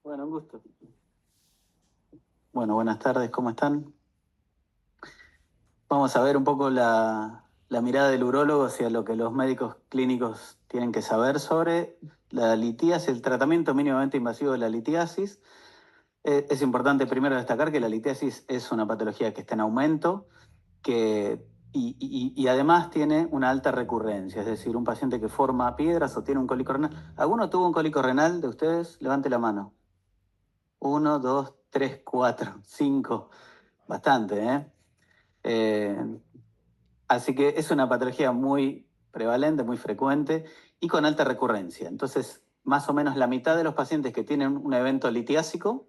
Bueno, un gusto. Bueno, buenas tardes, ¿cómo están? Vamos a ver un poco la mirada del urólogo hacia lo que los médicos clínicos tienen que saber sobre la litiasis, el tratamiento mínimamente invasivo de la litiasis. Es importante primero destacar que la litiasis es una patología que está en aumento y además tiene una alta recurrencia, es decir, un paciente que forma piedras o tiene un cólico renal. ¿Alguno tuvo un cólico renal de ustedes? Levante la mano. Uno, dos, tres, cuatro, cinco. Bastante, ¿eh? Eh, Así que es una patología muy prevalente, muy frecuente y con alta recurrencia. Entonces, más o menos la mitad de los pacientes que tienen un evento litiásico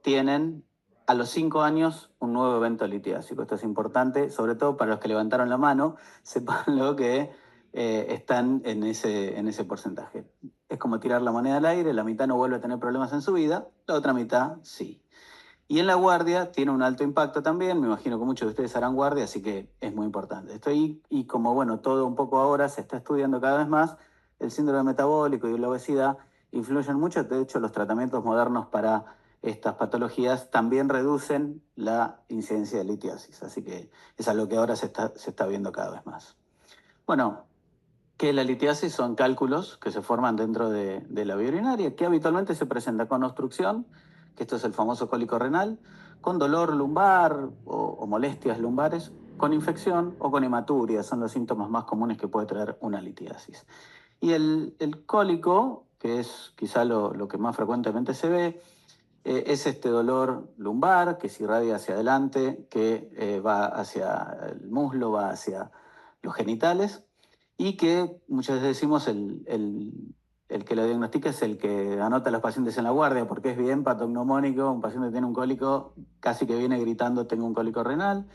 tienen a los 5 años un nuevo evento litiásico. Esto es importante, sobre todo para los que levantaron la mano, sepan lo que están en ese porcentaje. Es como tirar la moneda al aire, la mitad no vuelve a tener problemas en su vida, la otra mitad sí. Y en la guardia tiene un alto impacto también, me imagino que muchos de ustedes harán guardia, así que es muy importante. Y como bueno, todo un poco ahora se está estudiando cada vez más, el síndrome metabólico y la obesidad influyen mucho, de hecho los tratamientos modernos para estas patologías también reducen la incidencia de litiasis, así que es algo que ahora se está viendo cada vez más. Bueno, ¿qué es la litiasis? Son cálculos que se forman dentro de la vía urinaria, que habitualmente se presenta con obstrucción, que esto es el famoso cólico renal, con dolor lumbar o molestias lumbares, con infección o con hematuria, son los síntomas más comunes que puede traer una litiasis. Y el cólico, que es quizá lo que más frecuentemente se ve, es este dolor lumbar que se irradia hacia adelante, que va hacia el muslo, va hacia los genitales y que muchas veces decimos el que lo diagnostica es el que anota a los pacientes en la guardia porque es bien patognomónico, un paciente tiene un cólico, casi que viene gritando tengo un cólico renal,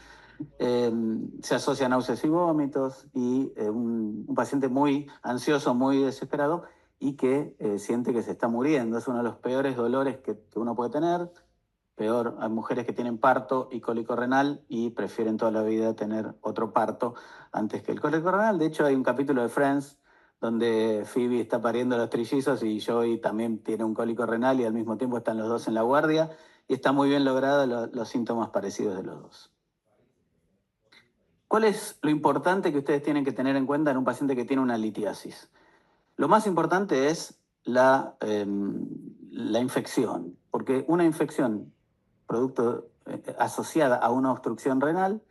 eh, se asocia a náuseas y vómitos y un paciente muy ansioso, muy desesperado y que siente que se está muriendo. Es uno de los peores dolores que uno puede tener. Peor, hay mujeres que tienen parto y cólico renal y prefieren toda la vida tener otro parto antes que el cólico renal. De hecho, hay un capítulo de Friends donde Phoebe está pariendo a los trillizos y Joey también tiene un cólico renal y al mismo tiempo están los dos en la guardia y está muy bien logrado los síntomas parecidos de los dos. ¿Cuál es lo importante que ustedes tienen que tener en cuenta en un paciente que tiene una litiasis? Lo más importante es la infección, porque una infección producto asociada a una obstrucción renal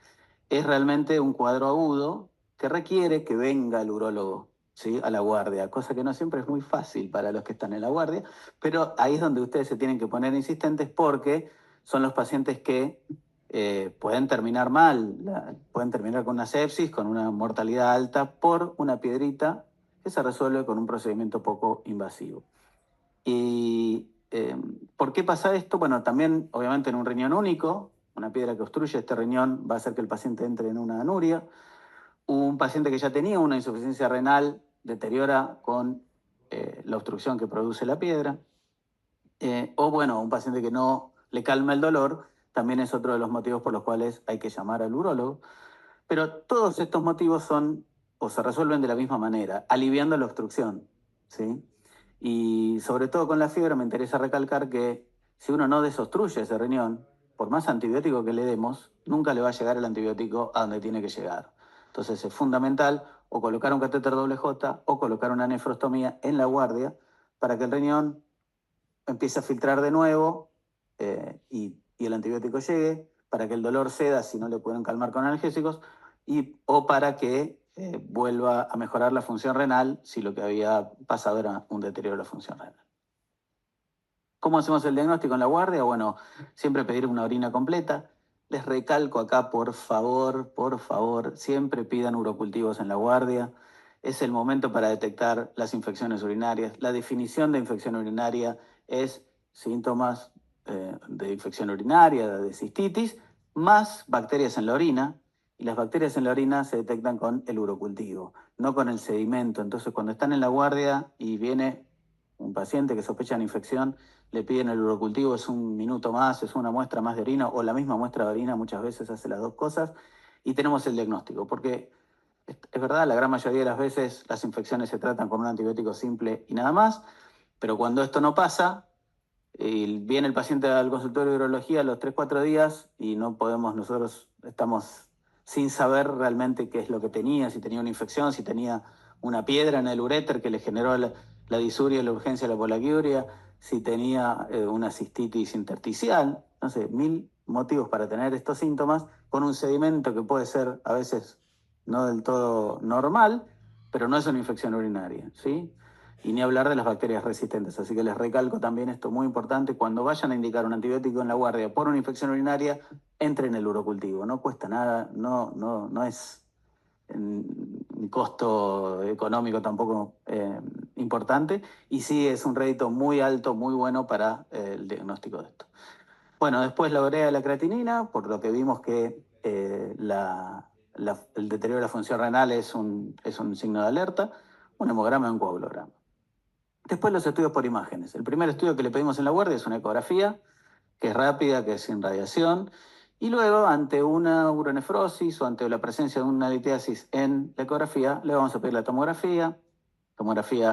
es realmente un cuadro agudo que requiere que venga el urólogo, ¿sí? A la guardia, cosa que no siempre es muy fácil para los que están en la guardia, pero ahí es donde ustedes se tienen que poner insistentes porque son los pacientes que pueden terminar mal, pueden terminar con una sepsis, con una mortalidad alta por una piedrita que se resuelve con un procedimiento poco invasivo. ¿Y por qué pasa esto? Bueno, también obviamente en un riñón único, una piedra que obstruye este riñón va a hacer que el paciente entre en una anuria. Un paciente que ya tenía una insuficiencia renal deteriora con la obstrucción que produce la piedra. O bueno, un paciente que no le calma el dolor, también es otro de los motivos por los cuales hay que llamar al urólogo. Pero todos estos motivos son o se resuelven de la misma manera, aliviando la obstrucción, ¿sí? Y sobre todo con la fiebre me interesa recalcar que si uno no desobstruye ese riñón, por más antibiótico que le demos, nunca le va a llegar el antibiótico a donde tiene que llegar. Entonces es fundamental o colocar un catéter doble J o colocar una nefrostomía en la guardia para que el riñón empiece a filtrar de nuevo y el antibiótico llegue, para que el dolor ceda si no le pueden calmar con analgésicos, o para que vuelva a mejorar la función renal si lo que había pasado era un deterioro de la función renal. ¿Cómo hacemos el diagnóstico en la guardia? Bueno, siempre pedir una orina completa. Les recalco acá, por favor, siempre pidan urocultivos en la guardia. Es el momento para detectar las infecciones urinarias. La definición de infección urinaria es síntomas de infección urinaria, de cistitis, más bacterias en la orina. Y las bacterias en la orina se detectan con el urocultivo, no con el sedimento. Entonces, cuando están en la guardia y viene un paciente que sospecha una infección, le piden el urocultivo, es un minuto más, es una muestra más de orina o la misma muestra de orina, muchas veces hace las dos cosas y tenemos el diagnóstico, porque es verdad, la gran mayoría de las veces las infecciones se tratan con un antibiótico simple y nada más, pero cuando esto no pasa, y viene el paciente al consultorio de urología a los 3, 4 días y no podemos, nosotros estamos sin saber realmente qué es lo que tenía, si tenía una infección, si tenía una piedra en el uréter que le generó la disuria, la urgencia, la polaquiuria, si tenía una cistitis intersticial, no sé, 1000 motivos para tener estos síntomas con un sedimento que puede ser a veces no del todo normal, pero no es una infección urinaria, ¿sí? Y ni hablar de las bacterias resistentes. Así que les recalco también esto muy importante, cuando vayan a indicar un antibiótico en la guardia por una infección urinaria, entre en el urocultivo. No cuesta nada, no es un costo económico tampoco importante, y sí es un rédito muy alto, muy bueno para el diagnóstico de esto. Bueno, después la urea de la creatinina, por lo que vimos que el deterioro de la función renal es un signo de alerta, un hemograma y un coagulograma. Después los estudios por imágenes. El primer estudio que le pedimos en la guardia es una ecografía, que es rápida, que es sin radiación, y luego ante una uronefrosis o ante la presencia de una litiasis en la ecografía, le vamos a pedir la tomografía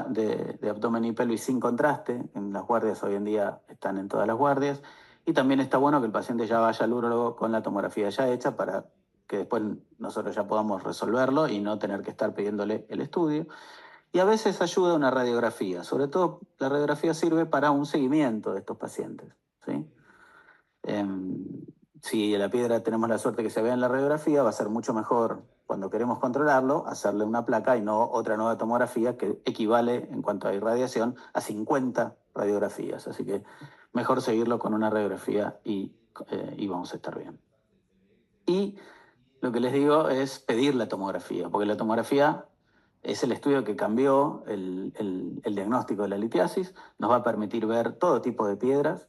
de abdomen y pelvis sin contraste. En las guardias hoy en día están en todas las guardias, y también está bueno que el paciente ya vaya al urólogo con la tomografía ya hecha para que después nosotros ya podamos resolverlo y no tener que estar pidiéndole el estudio. Y a veces ayuda una radiografía, sobre todo la radiografía sirve para un seguimiento de estos pacientes, ¿sí? Si la piedra tenemos la suerte que se vea en la radiografía, va a ser mucho mejor cuando queremos controlarlo, hacerle una placa y no otra nueva tomografía que equivale en cuanto a irradiación a 50 radiografías. Así que mejor seguirlo con una radiografía y vamos a estar bien. Y lo que les digo es pedir la tomografía, porque la tomografía es el estudio que cambió el diagnóstico de la litiasis, nos va a permitir ver todo tipo de piedras,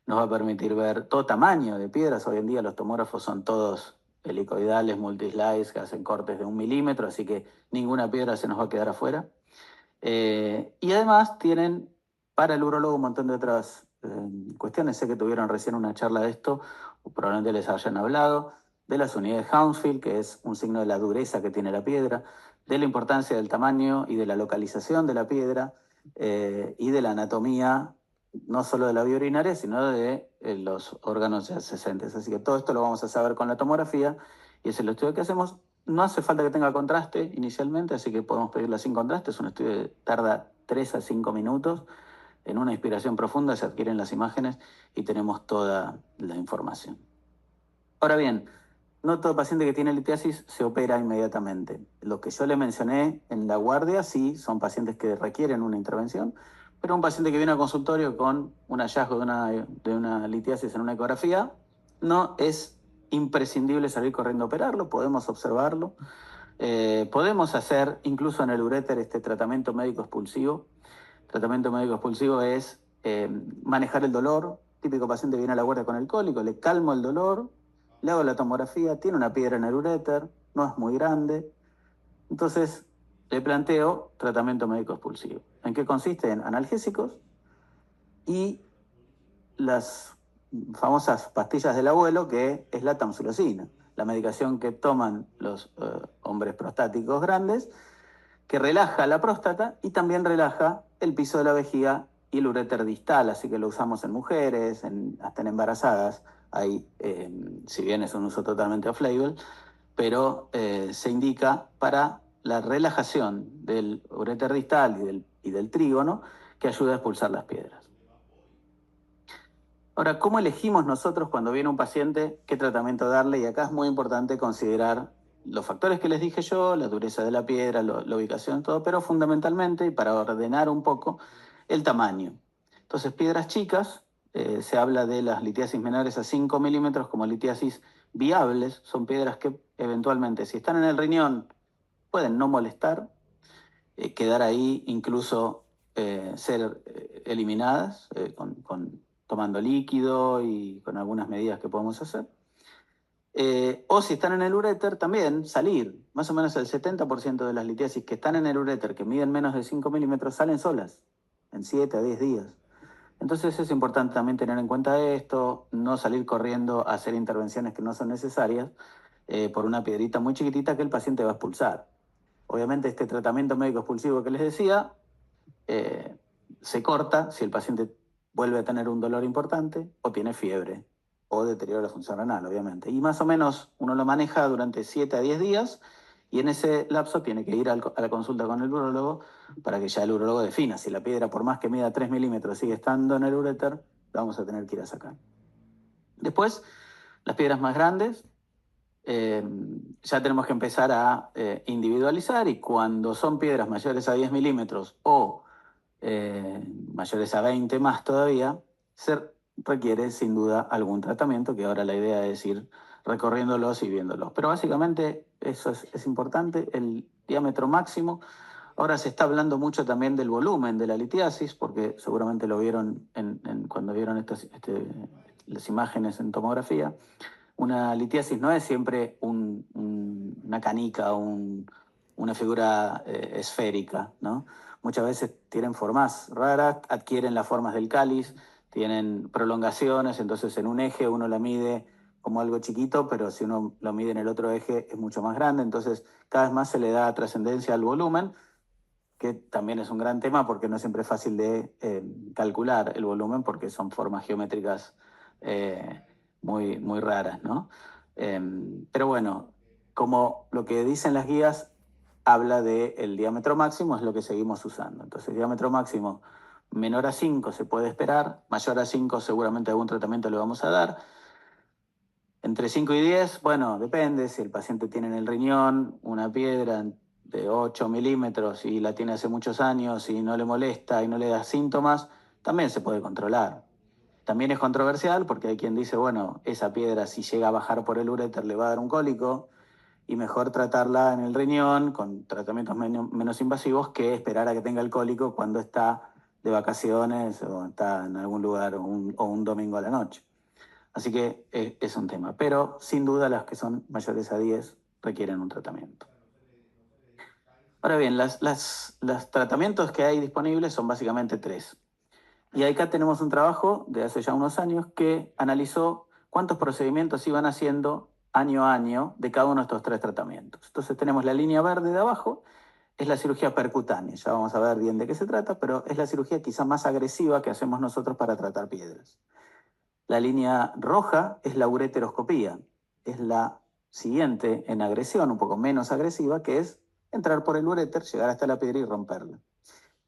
nos va a permitir ver todo tamaño de piedras. Hoy en día los tomógrafos son todos helicoidales, multislice, que hacen cortes de 1 milímetro, así que ninguna piedra se nos va a quedar afuera. Y además tienen para el urólogo un montón de otras cuestiones. Sé que tuvieron recién una charla de esto, o probablemente les hayan hablado, de las unidades Hounsfield, que es un signo de la dureza que tiene la piedra, de la importancia del tamaño y de la localización de la piedra, y de la anatomía, no solo de la vía urinaria, sino de los órganos adyacentes. Así que todo esto lo vamos a saber con la tomografía, y es el estudio que hacemos. No hace falta que tenga contraste inicialmente, así que podemos pedirla sin contraste. Es un estudio que tarda 3 a 5 minutos. En una inspiración profunda se adquieren las imágenes y tenemos toda la información. Ahora bien, no todo paciente que tiene litiasis se opera inmediatamente. Lo que yo le mencioné en la guardia, sí, son pacientes que requieren una intervención, pero un paciente que viene al consultorio con un hallazgo de una litiasis en una ecografía, no es imprescindible salir corriendo a operarlo, podemos observarlo. Podemos hacer incluso en el uréter este tratamiento médico expulsivo. Tratamiento médico expulsivo es manejar el dolor. Típico paciente viene a la guardia con el cólico, le calmo el dolor, le hago la tomografía, tiene una piedra en el uréter, no es muy grande. Entonces le planteo tratamiento médico expulsivo. ¿En qué consiste? En analgésicos y las famosas pastillas del abuelo, que es la tamsulosina, la medicación que toman los hombres prostáticos grandes, que relaja la próstata y también relaja el piso de la vejiga y el uréter distal, así que lo usamos en mujeres, hasta en embarazadas. Hay, si bien es un uso totalmente off-label, pero se indica para la relajación del uréter distal y del trígono, que ayuda a expulsar las piedras. Ahora, ¿cómo elegimos nosotros cuando viene un paciente qué tratamiento darle? Y acá es muy importante considerar los factores que les dije yo, la dureza de la piedra, la ubicación, todo, pero fundamentalmente, y para ordenar un poco, el tamaño. Entonces, piedras chicas, se habla de las litiasis menores a 5 milímetros como litiasis viables, son piedras que eventualmente, si están en el riñón, pueden no molestar, quedar ahí, incluso ser eliminadas tomando líquido y con algunas medidas que podemos hacer. O si están en el uréter, también salir. Más o menos el 70% de las litiasis que están en el uréter, que miden menos de 5 milímetros, salen solas en 7 a 10 días. Entonces es importante también tener en cuenta esto, no salir corriendo a hacer intervenciones que no son necesarias por una piedrita muy chiquitita que el paciente va a expulsar. Obviamente este tratamiento médico expulsivo que les decía se corta si el paciente vuelve a tener un dolor importante o tiene fiebre o deterioro de la función renal, obviamente. Y más o menos uno lo maneja durante 7 a 10 días y en ese lapso tiene que ir a la consulta con el urólogo para que ya el urólogo defina si la piedra, por más que mida 3 milímetros, sigue estando en el uréter, la vamos a tener que ir a sacar. Después, las piedras más grandes, ya tenemos que empezar a individualizar, y cuando son piedras mayores a 10 milímetros o mayores a 20 más todavía, se requiere sin duda algún tratamiento, que ahora la idea es ir recorriéndolos y viéndolos. Pero básicamente eso es importante, el diámetro máximo. Ahora se está hablando mucho también del volumen de la litiasis, porque seguramente lo vieron cuando vieron las imágenes en tomografía. Una litiasis no es siempre una canica o una figura esférica, ¿no? Muchas veces tienen formas raras, adquieren las formas del cáliz, tienen prolongaciones, entonces en un eje uno la mide como algo chiquito, pero si uno lo mide en el otro eje es mucho más grande, entonces cada vez más se le da trascendencia al volumen, que también es un gran tema porque no siempre es fácil de calcular el volumen porque son formas geométricas muy, muy raras, ¿no? Pero bueno, como lo que dicen las guías habla del diámetro máximo, es lo que seguimos usando. Entonces, diámetro máximo menor a 5 se puede esperar, mayor a 5 seguramente algún tratamiento le vamos a dar. Entre 5 y 10, bueno, depende. Si el paciente tiene en el riñón una piedra de 8 milímetros y la tiene hace muchos años y no le molesta y no le da síntomas, también se puede controlar. También es controversial porque hay quien dice, bueno, esa piedra si llega a bajar por el uréter le va a dar un cólico y mejor tratarla en el riñón con tratamientos menos invasivos que esperar a que tenga el cólico cuando está de vacaciones o está en algún lugar o un domingo a la noche. Así que es un tema. Pero sin duda las que son mayores a 10 requieren un tratamiento. Ahora bien, los tratamientos que hay disponibles son básicamente 3. Y acá tenemos un trabajo de hace ya unos años que analizó cuántos procedimientos iban haciendo año a año de cada uno de estos 3 tratamientos. Entonces tenemos la línea verde de abajo, es la cirugía percutánea. Ya vamos a ver bien de qué se trata, pero es la cirugía quizá más agresiva que hacemos nosotros para tratar piedras. La línea roja es la ureteroscopía, es la siguiente en agresión, un poco menos agresiva, que es entrar por el uréter, llegar hasta la piedra y romperla.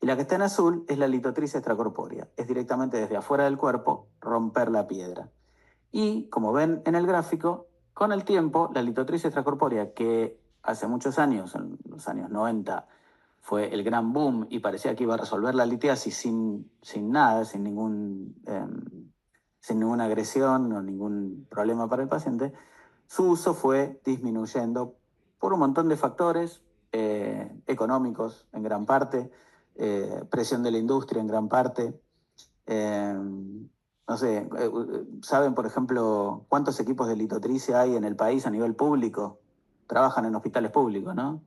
Y la que está en azul es la litotricia extracorpórea, es directamente desde afuera del cuerpo romper la piedra. Y como ven en el gráfico, con el tiempo la litotricia extracorpórea, que hace muchos años, en los años 90, fue el gran boom y parecía que iba a resolver la litiasis sin nada, sin ninguna agresión o ningún problema para el paciente, su uso fue disminuyendo por un montón de factores económicos en gran parte, presión de la industria en gran parte. No sé, ¿saben, por ejemplo, cuántos equipos de litotricia hay en el país a nivel público? Trabajan en hospitales públicos, ¿no?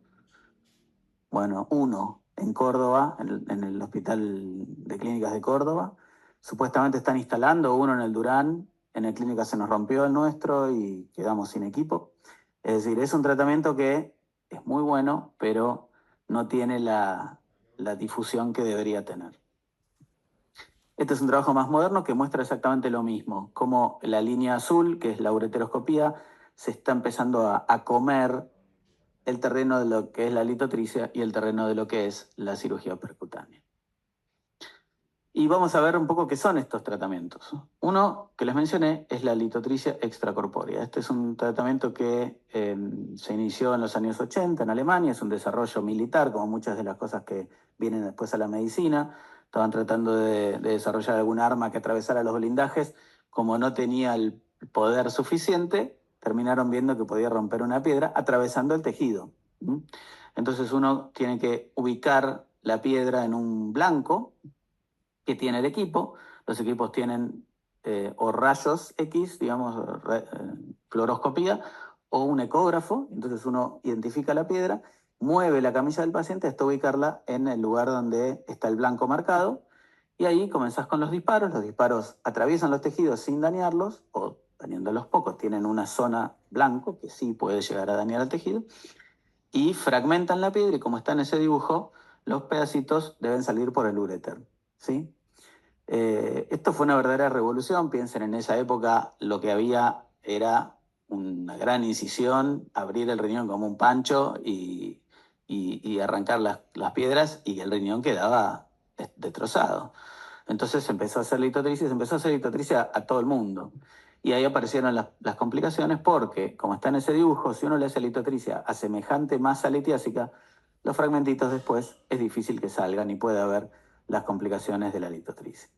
Bueno, uno en Córdoba, en el Hospital de Clínicas de Córdoba. Supuestamente están instalando uno en el Durán. En el Clínica se nos rompió el nuestro y quedamos sin equipo. Es decir, es un tratamiento que es muy bueno, pero no tiene la difusión que debería tener. Este es un trabajo más moderno que muestra exactamente lo mismo, como la línea azul, que es la ureteroscopía, se está empezando a comer el terreno de lo que es la litotricia y el terreno de lo que es la cirugía percutánea. Y vamos a ver un poco qué son estos tratamientos. Uno que les mencioné es la litotricia extracorpórea. Este es un tratamiento que se inició en los años 80 en Alemania, es un desarrollo militar, como muchas de las cosas que vienen después a la medicina. Estaban tratando de desarrollar algún arma que atravesara los blindajes. Como no tenía el poder suficiente, terminaron viendo que podía romper una piedra atravesando el tejido. Entonces uno tiene que ubicar la piedra en un blanco que tiene el equipo. Los equipos tienen o rayos X, digamos, fluoroscopía, o un ecógrafo. Entonces uno identifica la piedra, mueve la camilla del paciente hasta ubicarla en el lugar donde está el blanco marcado, y ahí comenzás con los disparos. Los disparos atraviesan los tejidos sin dañarlos, o dañándolos pocos, tienen una zona blanco que sí puede llegar a dañar el tejido, y fragmentan la piedra, y como está en ese dibujo, los pedacitos deben salir por el uréter, ¿sí? Esto fue una verdadera revolución. Piensen, en esa época lo que había era una gran incisión, abrir el riñón como un pancho y arrancar las piedras, y el riñón quedaba destrozado. Entonces se empezó a hacer litotricia, se empezó a hacer litotricia a todo el mundo. Y ahí aparecieron las complicaciones porque, como está en ese dibujo, si uno le hace litotricia a semejante masa litiásica, los fragmentitos después es difícil que salgan y puede haber las complicaciones de la litotricia.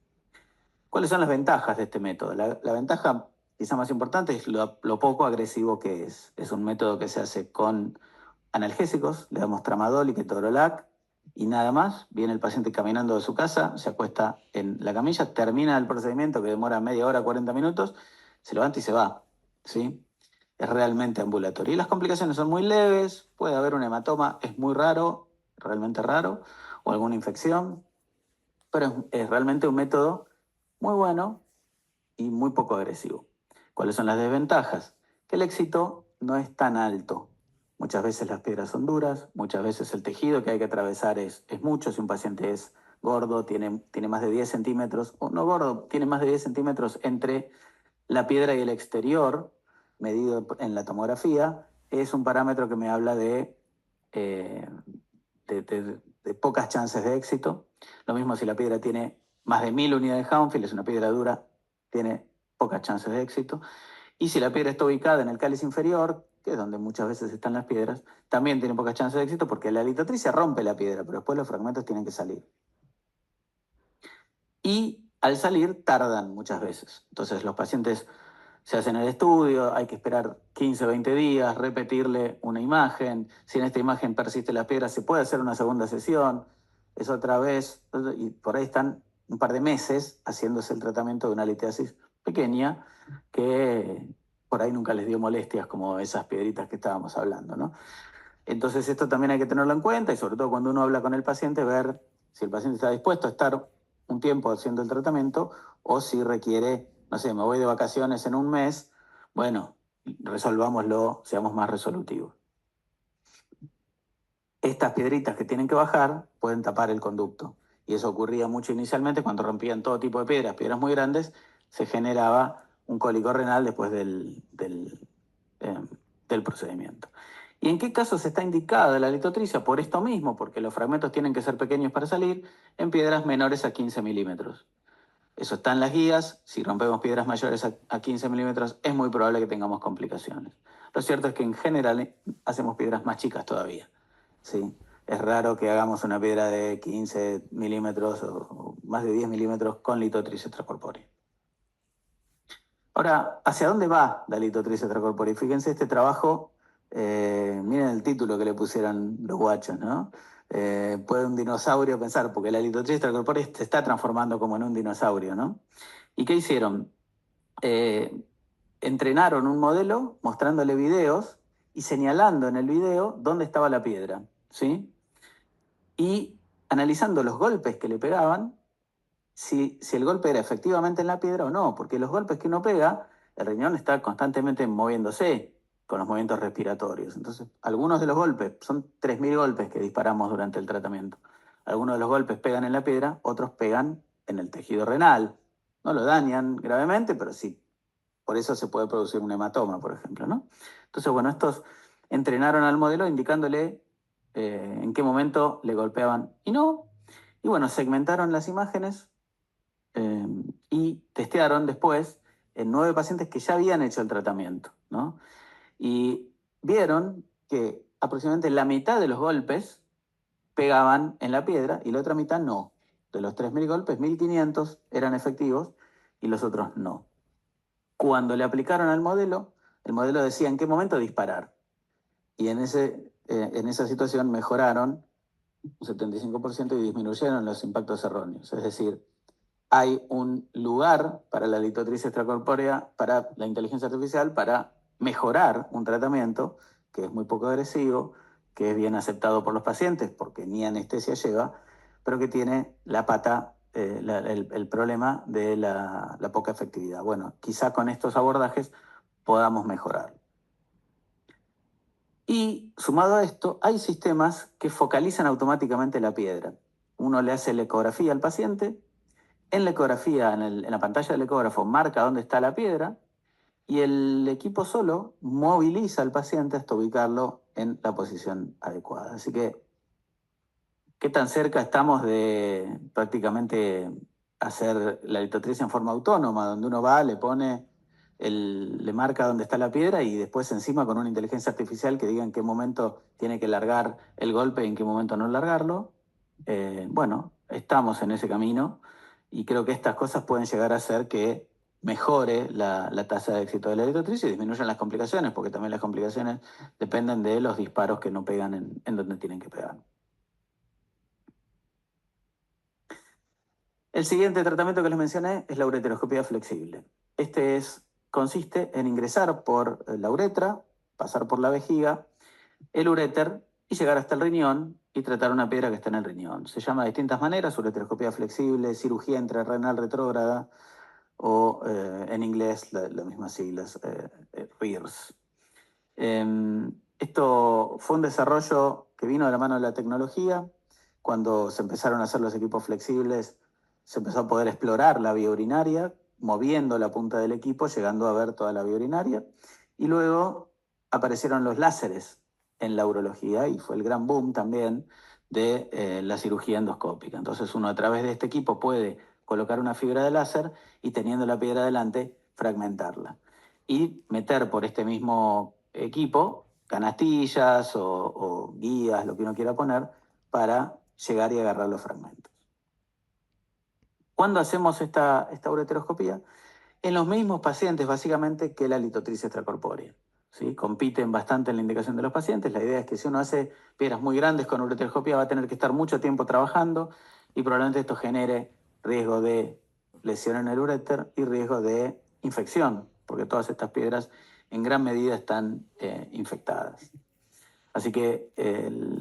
¿Cuáles son las ventajas de este método? La ventaja quizá más importante es lo poco agresivo que es. Es un método que se hace con analgésicos, le damos tramadol y ketorolac y nada más. Viene el paciente caminando de su casa, se acuesta en la camilla, termina el procedimiento que demora media hora, 40 minutos, se levanta y se va, ¿sí? Es realmente ambulatorio. Y las complicaciones son muy leves, puede haber un hematoma, es muy raro, realmente raro, o alguna infección, pero es realmente un método muy bueno y muy poco agresivo. ¿Cuáles son las desventajas? Que el éxito no es tan alto. Muchas veces las piedras son duras, muchas veces el tejido que hay que atravesar es mucho. Si un paciente es gordo, tiene más de 10 centímetros, o no gordo, tiene más de 10 centímetros entre la piedra y el exterior, medido en la tomografía, es un parámetro que me habla eh, de pocas chances de éxito. Lo mismo si la piedra tiene más de 1000 unidades de Hounsfield, es una piedra dura, tiene pocas chances de éxito. Y si la piedra está ubicada en el cáliz inferior, que es donde muchas veces están las piedras, también tiene pocas chances de éxito porque la litotricia rompe la piedra, pero después los fragmentos tienen que salir. Y al salir tardan muchas veces. Entonces los pacientes se hacen el estudio, hay que esperar 15 o 20 días, repetirle una imagen. Si en esta imagen persiste la piedra, se puede hacer una segunda sesión. Es otra vez, y por ahí están un par de meses haciéndose el tratamiento de una litiasis pequeña que por ahí nunca les dio molestias como esas piedritas que estábamos hablando, ¿no? Entonces esto también hay que tenerlo en cuenta y sobre todo cuando uno habla con el paciente, ver si el paciente está dispuesto a estar un tiempo haciendo el tratamiento o si requiere, no sé, me voy de vacaciones en un mes, bueno, resolvámoslo, seamos más resolutivos. Estas piedritas que tienen que bajar pueden tapar el conducto y eso ocurría mucho inicialmente cuando rompían todo tipo de piedras muy grandes, se generaba un cólico renal después eh, del procedimiento. ¿Y en qué casos está indicada la litotricia? Por esto mismo, porque los fragmentos tienen que ser pequeños para salir, en piedras menores a 15 milímetros. Eso está en las guías. Si rompemos piedras mayores a 15 milímetros, es muy probable que tengamos complicaciones. Lo cierto es que en general hacemos piedras más chicas todavía, ¿sí? Es raro que hagamos una piedra de 15 milímetros o más de 10 milímetros con litotricia extracorpórea. Ahora, ¿hacia dónde va la litotricia extracorpórea? Fíjense este trabajo, miren el título que le pusieron los guachos, ¿no? Puede un dinosaurio pensar, porque la litotricia extracorpórea se está transformando como en un dinosaurio, ¿no? ¿Y qué hicieron? Eh, Entrenaron un modelo mostrándole videos y señalando en el video dónde estaba la piedra, ¿sí? Y analizando los golpes que le pegaban, si el golpe era efectivamente en la piedra o no, porque los golpes que uno pega, el riñón está constantemente moviéndose con los movimientos respiratorios. Entonces, algunos de los golpes, son 3000 golpes que disparamos durante el tratamiento. Algunos de los golpes pegan en la piedra, otros pegan en el tejido renal. No lo dañan gravemente, pero sí, por eso se puede producir un hematoma, por ejemplo, ¿no? Entonces, bueno, estos entrenaron al modelo indicándole en qué momento le golpeaban y no. Y bueno, segmentaron las imágenes eh, y testearon después en 9 pacientes que ya habían hecho el tratamiento, ¿no? Y vieron que aproximadamente la mitad de los golpes pegaban en la piedra y la otra mitad no. De los 3000 golpes, 1500 eran efectivos y los otros no. Cuando le aplicaron al modelo, el modelo decía en qué momento disparar. Y en esa situación mejoraron un 75% y disminuyeron los impactos erróneos. Es decir, hay un lugar para la litotricia extracorpórea, para la inteligencia artificial, para mejorar un tratamiento que es muy poco agresivo, que es bien aceptado por los pacientes porque ni anestesia lleva, pero que tiene la pata, el problema de la poca efectividad. Bueno, quizá con estos abordajes podamos mejorar. Y sumado a esto, hay sistemas que focalizan automáticamente la piedra. Uno le hace la ecografía al paciente, En la ecografía, en la pantalla del ecógrafo, marca dónde está la piedra y el equipo solo moviliza al paciente hasta ubicarlo en la posición adecuada. Así que, ¿qué tan cerca estamos de prácticamente hacer la litotripsia en forma autónoma, donde uno va, le pone, le marca dónde está la piedra y después encima con una inteligencia artificial que diga en qué momento tiene que largar el golpe y en qué momento no largarlo? Bueno, estamos en ese camino y creo que estas cosas pueden llegar a hacer que mejore la tasa de éxito de la litotripsia y disminuyan las complicaciones, porque también las complicaciones dependen de los disparos que no pegan en donde tienen que pegar. El siguiente tratamiento que les mencioné es la ureteroscopía flexible. Consiste en ingresar por la uretra, pasar por la vejiga, el uréter y llegar hasta el riñón y tratar una piedra que está en el riñón. Se llama de distintas maneras: ureteroscopía flexible, cirugía intrarrenal retrógrada o en inglés las mismas siglas, RIRS. Esto fue un desarrollo que vino de la mano de la tecnología. Cuando se empezaron a hacer los equipos flexibles, se empezó a poder explorar la vía urinaria, moviendo la punta del equipo, llegando a ver toda la vía urinaria. Y luego aparecieron los láseres en la urología y fue el gran boom también de la cirugía endoscópica. Entonces uno a través de este equipo puede colocar una fibra de láser y teniendo la piedra delante, fragmentarla. Y meter por este mismo equipo canastillas o guías, lo que uno quiera poner, para llegar y agarrar los fragmentos. ¿Cuándo hacemos esta ureteroscopía? En los mismos pacientes, básicamente, que la litotripsia extracorpórea. ¿Sí? Compiten bastante en la indicación de los pacientes. La idea es que si uno hace piedras muy grandes con ureteroscopía va a tener que estar mucho tiempo trabajando y probablemente esto genere riesgo de lesión en el uréter y riesgo de infección, porque todas estas piedras en gran medida están infectadas. Así que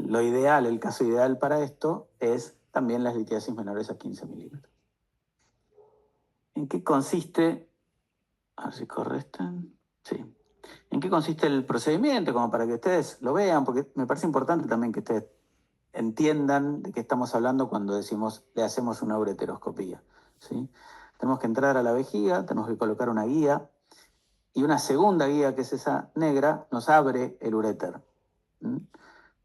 lo ideal, el caso ideal para esto es también las litiasis menores a 15 milímetros. ¿En qué consiste? A ver si correstan. Sí. ¿En qué consiste el procedimiento? Como para que ustedes lo vean, porque me parece importante también que ustedes entiendan de qué estamos hablando cuando decimos le hacemos una ureteroscopía. ¿Sí? Tenemos que entrar a la vejiga, tenemos que colocar una guía y una segunda guía, que es esa negra, nos abre el uréter. ¿Mm?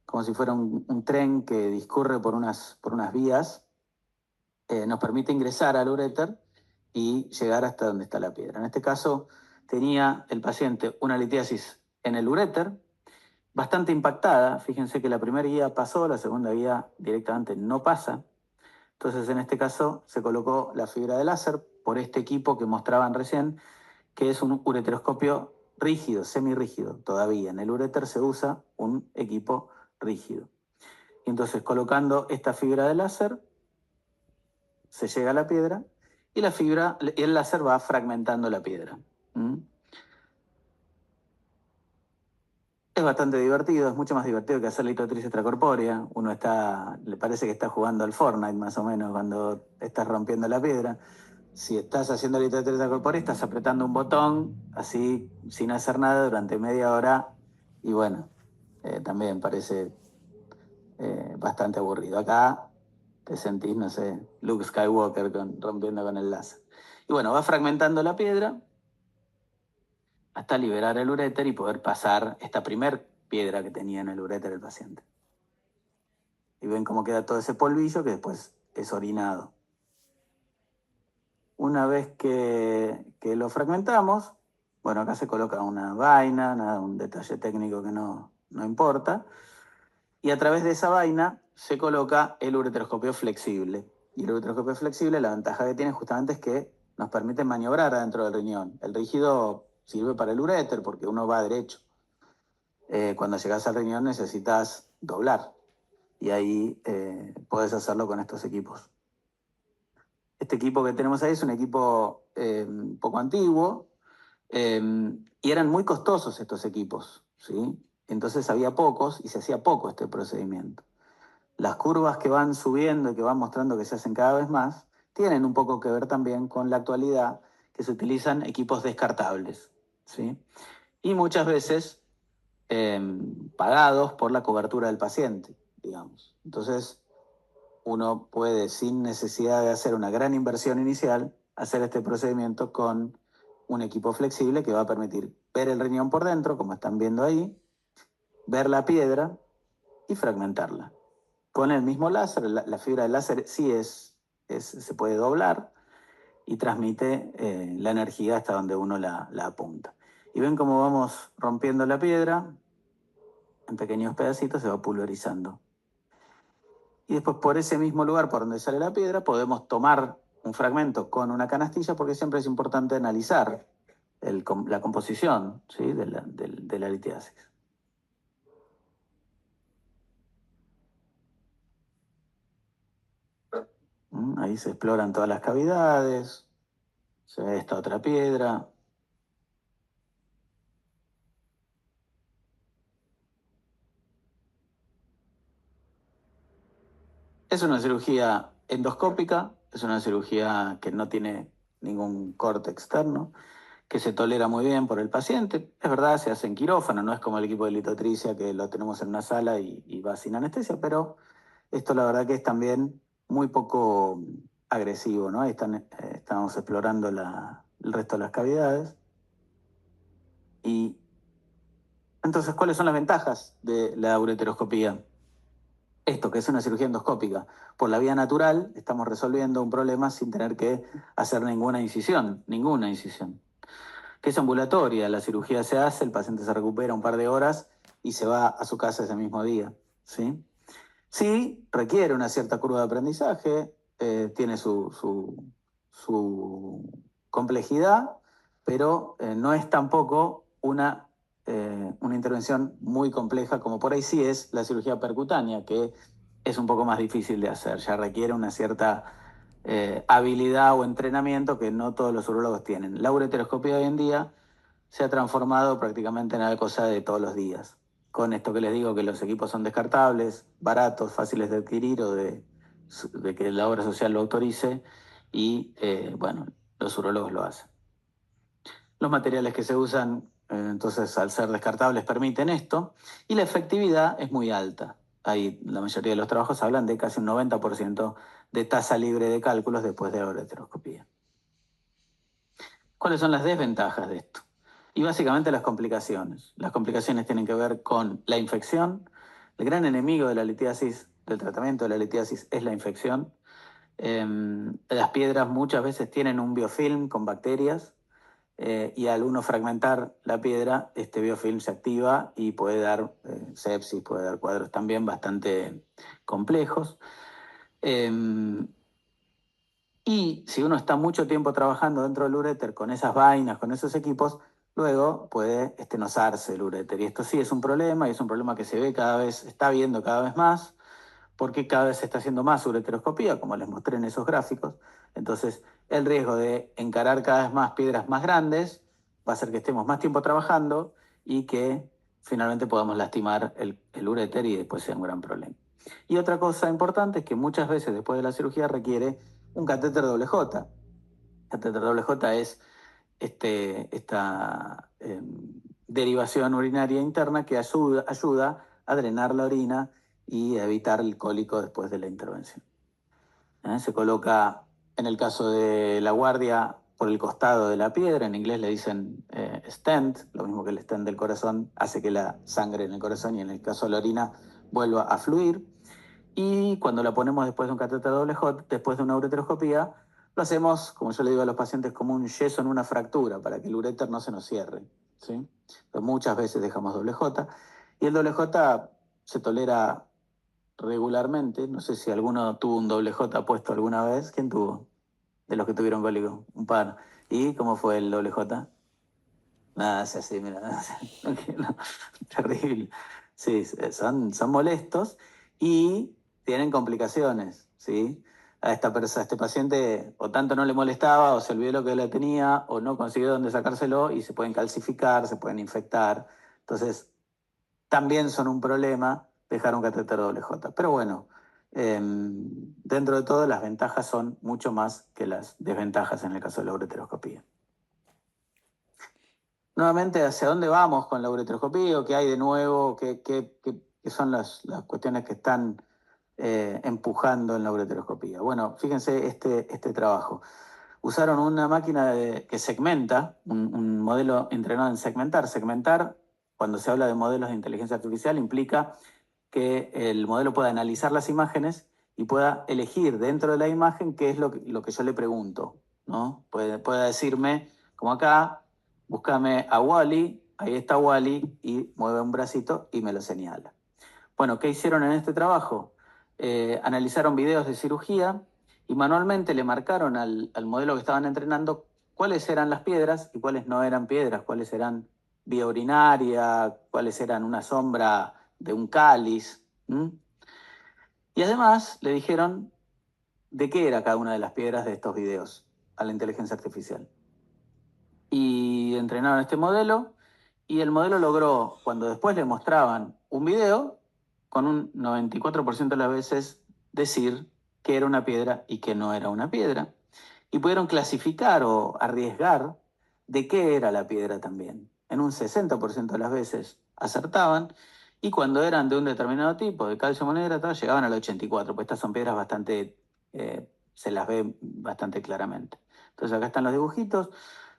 Como si fuera un tren que discurre por unas vías, nos permite ingresar al uréter y llegar hasta donde está la piedra. En este caso tenía el paciente una litiasis en el uréter, bastante impactada. Fíjense que la primera guía pasó, la segunda guía directamente no pasa. Entonces en este caso se colocó la fibra de láser por este equipo que mostraban recién, que es un ureteroscopio rígido, semirrígido todavía. En el uréter se usa un equipo rígido. Y entonces colocando esta fibra de láser se llega a la piedra y el láser va fragmentando la piedra. ¿Mm? Es bastante divertido, es mucho más divertido que hacer litotripsia extracorpórea. Uno le parece que está jugando al Fortnite más o menos cuando estás rompiendo la piedra. Si estás haciendo litotripsia extracorpórea, estás apretando un botón así sin hacer nada durante media hora y bueno, también parece bastante aburrido. Acá te sentís, no sé, Luke Skywalker rompiendo con el láser. Y bueno, va fragmentando la piedra hasta liberar el uréter y poder pasar esta primer piedra que tenía en el uréter el paciente. Y ven cómo queda todo ese polvillo que después es orinado. Una vez que lo fragmentamos, bueno, acá se coloca una vaina, nada, un detalle técnico que no importa, y a través de esa vaina se coloca el ureteroscopio flexible. Y el ureteroscopio flexible, la ventaja que tiene justamente es que nos permite maniobrar adentro del riñón. El rígido sirve para el uréter porque uno va derecho. Cuando llegas al riñón necesitas doblar y ahí puedes hacerlo con estos equipos. Este equipo que tenemos ahí es un equipo un poco antiguo y eran muy costosos estos equipos, ¿sí? Entonces había pocos y se hacía poco este procedimiento. Las curvas que van subiendo y que van mostrando que se hacen cada vez más tienen un poco que ver también con la actualidad, que se utilizan equipos descartables, ¿sí? Y muchas veces pagados por la cobertura del paciente, digamos. Entonces, uno puede, sin necesidad de hacer una gran inversión inicial, hacer este procedimiento con un equipo flexible que va a permitir ver el riñón por dentro, como están viendo ahí, ver la piedra y fragmentarla. Con el mismo láser, la fibra del láser sí se puede doblar y transmite la energía hasta donde uno la apunta. Y ven cómo vamos rompiendo la piedra en pequeños pedacitos, se va pulverizando. Y después por ese mismo lugar por donde sale la piedra podemos tomar un fragmento con una canastilla, porque siempre es importante analizar la composición, ¿sí?, de la litiasis. Ahí se exploran todas las cavidades, se ve esta otra piedra. Es una cirugía endoscópica, es una cirugía que no tiene ningún corte externo, que se tolera muy bien por el paciente. Es verdad, se hace en quirófano, no es como el equipo de litotricia que lo tenemos en una sala y va sin anestesia, pero esto la verdad que es también muy poco agresivo, ¿no? Ahí estamos explorando el resto de las cavidades. Y entonces, ¿cuáles son las ventajas de la ureteroscopía? Esto, que es una cirugía endoscópica. Por la vía natural estamos resolviendo un problema sin tener que hacer ninguna incisión. Que es ambulatoria, la cirugía se hace, el paciente se recupera un par de horas y se va a su casa ese mismo día, ¿sí? Sí, requiere una cierta curva de aprendizaje, tiene su complejidad, pero no es tampoco una intervención muy compleja como por ahí sí es la cirugía percutánea, que es un poco más difícil de hacer, ya requiere una cierta habilidad o entrenamiento que no todos los urólogos tienen. La ureteroscopía hoy en día se ha transformado prácticamente en algo cosa de todos los días. Con esto que les digo, que los equipos son descartables, baratos, fáciles de adquirir o de que la obra social lo autorice y, bueno, los urólogos lo hacen. Los materiales que se usan, entonces, al ser descartables, permiten esto y la efectividad es muy alta. Ahí la mayoría de los trabajos hablan de casi un 90% de tasa libre de cálculos después de la ureteroscopía. ¿Cuáles son las desventajas de esto? Y básicamente las complicaciones. Las complicaciones tienen que ver con la infección. El gran enemigo de la litiasis, del tratamiento de la litiasis, es la infección. Las piedras muchas veces tienen un biofilm con bacterias y al uno fragmentar la piedra, este biofilm se activa y puede dar sepsis, puede dar cuadros también bastante complejos. Y si uno está mucho tiempo trabajando dentro del uréter con esas vainas, con esos equipos, luego puede estenosarse el uréter. Y esto sí es un problema, y es un problema que se ve cada vez, está viendo cada vez más, porque cada vez se está haciendo más ureteroscopía, como les mostré en esos gráficos. Entonces, el riesgo de encarar cada vez más piedras más grandes va a hacer que estemos más tiempo trabajando y que finalmente podamos lastimar el uréter y después sea un gran problema. Y otra cosa importante es que muchas veces después de la cirugía requiere un catéter doble J. Catéter doble J es esta derivación urinaria interna que ayuda a drenar la orina y a evitar el cólico después de la intervención. Se coloca, en el caso de la guardia, por el costado de la piedra, en inglés le dicen stent, lo mismo que el stent del corazón, hace que la sangre en el corazón y en el caso de la orina vuelva a fluir. Y cuando la ponemos después de un catéter doble J, después de una ureteroscopía, lo hacemos, como yo le digo a los pacientes, como un yeso en una fractura, para que el uréter no se nos cierre, ¿sí? Pero muchas veces dejamos doble J, y el doble J se tolera regularmente. No sé si alguno tuvo un doble J puesto alguna vez. ¿Quién tuvo? De los que tuvieron cólico. Un par. ¿Y cómo fue el doble J? Nada, es así, mira. No, terrible. Sí, son molestos y tienen complicaciones, ¿sí? A este paciente o tanto no le molestaba o se olvidó lo que le tenía o no consiguió dónde sacárselo y se pueden calcificar, se pueden infectar. Entonces, también son un problema dejar un catéter doble J. Pero bueno, dentro de todo las ventajas son mucho más que las desventajas en el caso de la ureteroscopía. Nuevamente, ¿hacia dónde vamos con la ureteroscopía? ¿Qué hay de nuevo? ¿Qué son las cuestiones que están empujando en la ureteroscopía. Bueno, fíjense este trabajo. Usaron una máquina que segmenta, un modelo entrenado en segmentar. Segmentar, cuando se habla de modelos de inteligencia artificial, implica que el modelo pueda analizar las imágenes y pueda elegir dentro de la imagen qué es lo que yo le pregunto, ¿no? Puede decirme, como acá, búscame a Wally, ahí está Wally, y mueve un bracito y me lo señala. Bueno, ¿qué hicieron en este trabajo? Analizaron videos de cirugía y manualmente le marcaron al modelo que estaban entrenando cuáles eran las piedras y cuáles no eran piedras, cuáles eran vía urinaria, cuáles eran una sombra de un cáliz. ¿M? Y además le dijeron de qué era cada una de las piedras de estos videos a la inteligencia artificial. Y entrenaron este modelo y el modelo logró, cuando después le mostraban un video, con un 94% de las veces decir que era una piedra y que no era una piedra. Y pudieron clasificar o arriesgar de qué era la piedra también. En un 60% de las veces acertaban y cuando eran de un determinado tipo, de calcio monohidrato, llegaban al 84%, pues estas son piedras bastante, se las ve bastante claramente. Entonces acá están los dibujitos,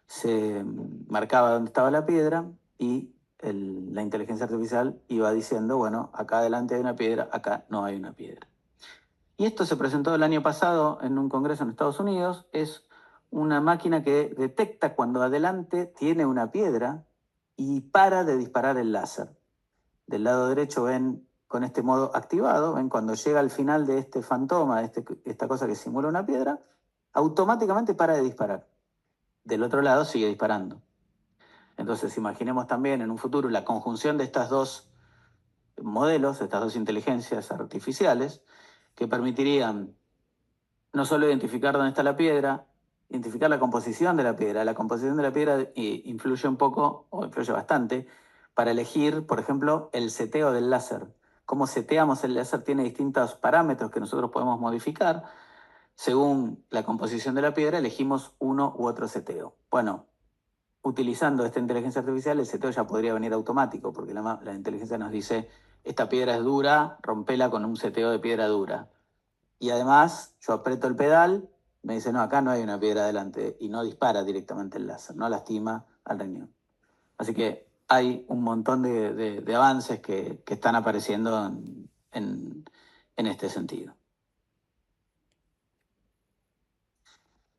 se marcaba dónde estaba la piedra y la inteligencia artificial iba diciendo, bueno, acá adelante hay una piedra, acá no hay una piedra. Y esto se presentó el año pasado en un congreso en Estados Unidos. Es una máquina que detecta cuando adelante tiene una piedra y para de disparar el láser. Del lado derecho ven con este modo activado, ven cuando llega al final de este fantoma, de esta cosa que simula una piedra, automáticamente para de disparar. Del otro lado sigue disparando. Entonces imaginemos también en un futuro la conjunción de estas dos modelos, estas dos inteligencias artificiales, que permitirían no solo identificar dónde está la piedra, identificar la composición de la piedra. La composición de la piedra influye un poco, o influye bastante, para elegir, por ejemplo, el seteo del láser. Cómo seteamos el láser tiene distintos parámetros que nosotros podemos modificar. Según la composición de la piedra, elegimos uno u otro seteo. Bueno, utilizando esta inteligencia artificial, el seteo ya podría venir automático, porque la inteligencia nos dice, esta piedra es dura, rompela con un seteo de piedra dura. Y además, yo aprieto el pedal, me dice, no, acá no hay una piedra adelante, y no dispara directamente el láser, no lastima al riñón. Así que hay un montón de avances que están apareciendo en este sentido.